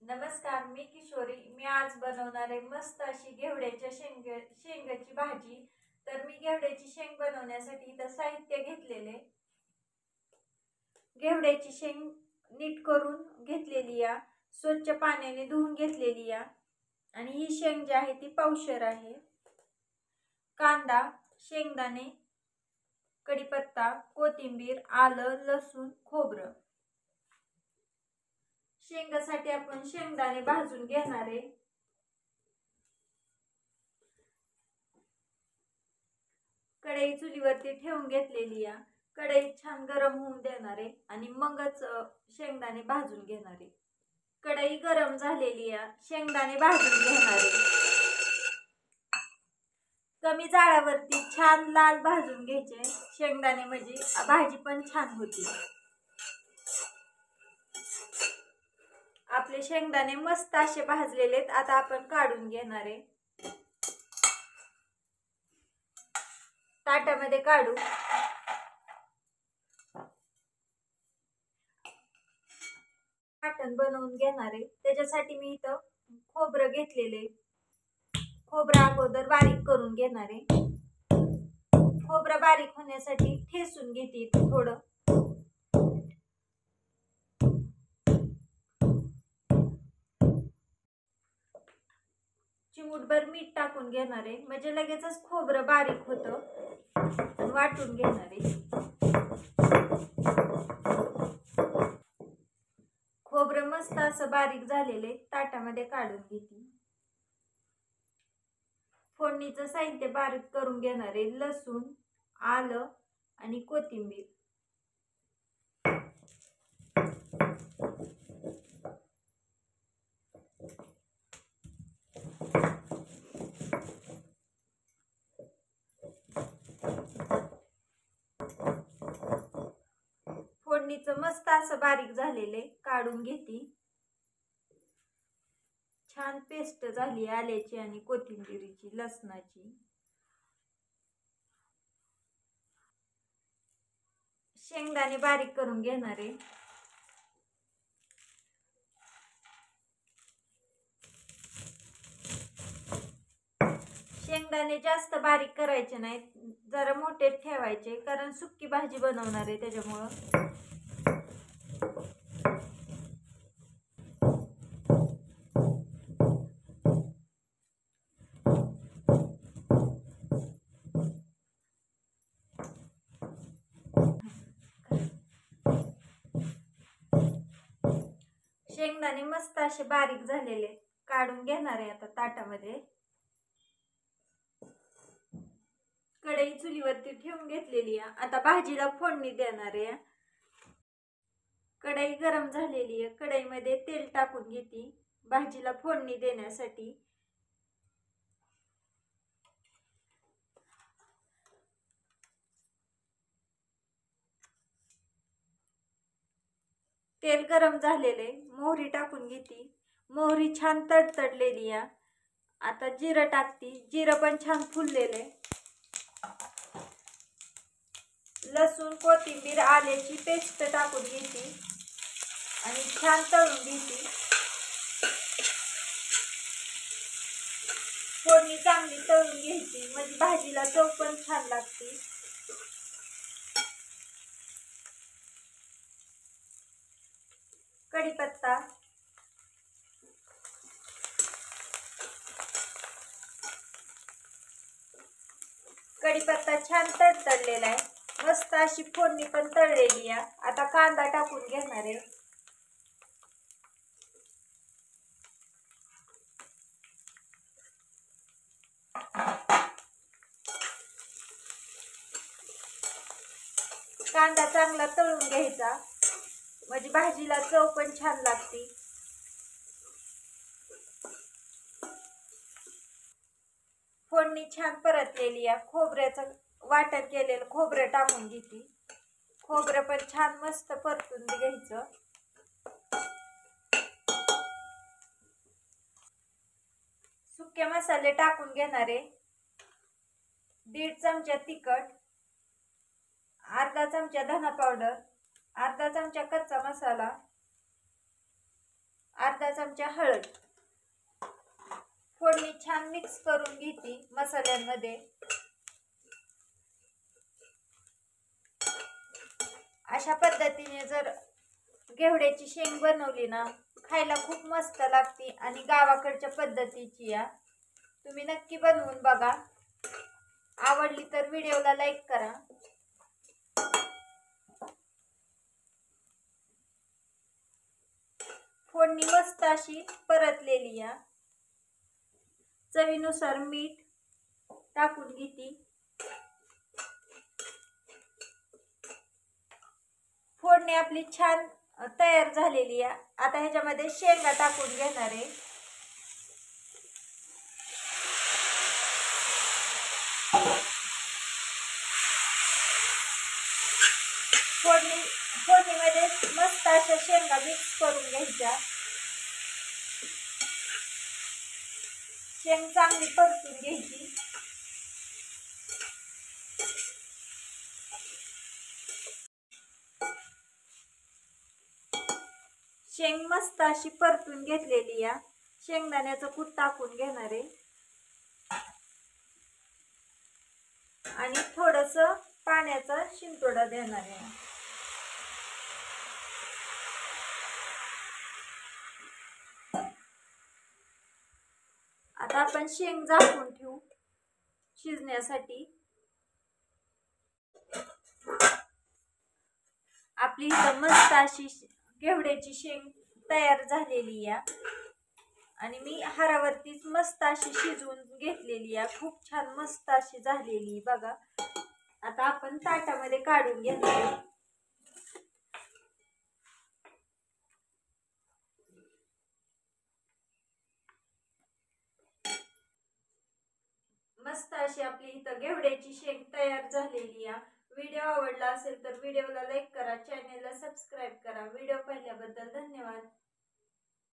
नमस्कार, मी किशोरी. मी आज बनवणार आहे मस्त अशी घेवड्याच्या शेंगाची भाजी. तर मी घेवड्याची शेंग बनवण्यासाठी इथं साहित्य घेतलेले. घेवड्याची शेंग नीट करून घेतलेली या, स्वच्छ पाण्याने धुवून घेतलेली या आणि ही शेंग जी आहे ती पावशेर आहे. कांदा, शेंगदाणे, कढीपत्ता, कोथिंबीर, आलं, लसूण, खोबरं. शेंगासाठी आपण शेंगदाणे भाजून घेणार आहे. कढई चुलीवरती ठेवून घेतलेली आहे. कढई छान गरम होऊन देणार आहे आणि मगच शेंगदाणे भाजून घेणार आहे. कढई गरम झालेली आहे, शेंगदाणे भाजून घेणार आहे. कमी जाळावरती छान लाल भाजून घ्यायचे शेंगदाणे, म्हणजे भाजी पण छान होती. आपले शेंगदाणे मस्त असे भाजलेले आहेत. आता आपण काढून घेणार आहे. ताटामध्ये काढू. वाटण बनवून घेणार आहे. त्याच्यासाठी मी इथं खोबरं घेतलेले. खोबरं अगोदर बारीक करून घेणार आहे. खोबरं बारीक होण्यासाठी ठेसून घेते थोडं. चिमूटभर मीठ टाकून घेणार आहे, म्हणजे लगेचच खोबरं बारीक होतं. वाटून घेणार आहे. खोबरं मस्त असं बारीक झालेले ताटामध्ये काढून घेते. फोडणीचं साहित्य बारीक करून घेणार आहे. लसूण, आलं आणि कोथिंबीर. फोडणीचं मस्त असं बारीक झालेले काढून घेते. छान पेस्ट झाली आल्याची आणि कोथिंबीरीची, लसणाची. शेंगदाणे बारीक करून घेणार आहे. शेंगदाणे जास्त बारीक करायचे नाहीत, जरा मोठे ठेवायचे, कारण सुक्की भाजी बनवणार आहे त्याच्यामुळं. शेंगदाणे मस्त असे बारीक झालेले काढून घेणार आहे आता ताटामध्ये. कढई चुलीवरती ठेवून घेतलेली आहे. आता भाजीला फोडणी देणार आहे. कढई गरम झालेली आहे. कढईमध्ये तेल टाकून घेते भाजीला फोडणी देण्यासाठी. तेल गरम झालेले, मोहरी टाकून घेते. मोहरी छान तडतडलेली आहे. आता जिरं टाकते. जिरं पण छान फुललेले. लसूण, कोथिंबीर, आल्याची पेस्ट टाकून घेते आणि छान तळून घेते. फोडणी चांगली तळून घ्यायची, म्हणजे भाजीला चव पण छान लागते. कढीपत्ता, कढीपत्ता छान तडतडलेला आहे. मस्त अशी फोडणी पण तळलेली आहे. आता कांदा टाकून घेणार आहे. कांदा चांगला तळून घ्यायचा, म्हणजे भाजीला चव पण छान लागते. फोडणी छान परतलेली आहे. खोबऱ्याचं वाटण केलेलं खोबरं टाकून घेते. खोबरं पण छान मस्त परतून घ्यायचं. सुके मसाले टाकून घेणारे. 1.5 चमचा तिखट, अर्धा चमचा धना पावडर, अर्धा चमचा कच्चा मसाला, अर्धा अर्धा चमचा हळद. फोडणी छान मिक्स करून घेते मसाल्यांमध्ये. अशा पद्धतीने जर घेवड्याची शेंग बनवली ना, खायला खूप मस्त लागते आणि गावाकडच्या पद्धतीची या. तुम्ही नक्की बनवून बघा. आवडली तर व्हिडिओला लाईक करा. फोडणी मस्त अशी परतलेली या. चवीनुसार मीठ टाकून घेते. फोडणी आपली छान तयार झालेली आहे. आता ह्याच्यामध्ये शेंगा टाकून घेणार आहे. फोडणीमध्ये मस्त अशा शेंगा मिक्स करून घ्यायच्या. शेंग चांगली परतून घ्यायची. शेंग मस्त अशी परतून घेतलेली या. शेंगदाण्याचं कूट टाकून घेणार आहे आणि थोडस पाण्याचा शिंतोडा देणार आहे. आता आपण शेंग झाकून ठेवू शिजण्यासाठी. आपली इथं मस्त अशी घेवड्याची शेंग तयार झालेली या आणि मी हारावरतीच मस्त अशी शिजवून घेतलेली या. खूप छान मस्त अशी झालेली बघा. आता आपण ताटामध्ये काढून घेणार. मस्त अशी आपली इथं घेवड्याची शेंग तयार झालेली या. व्हिडिओ आवडला असेल तर व्हिडिओला लाईक करा, चॅनेलला सबस्क्राईब करा. व्हिडिओ पाहिल्याबद्दल धन्यवाद.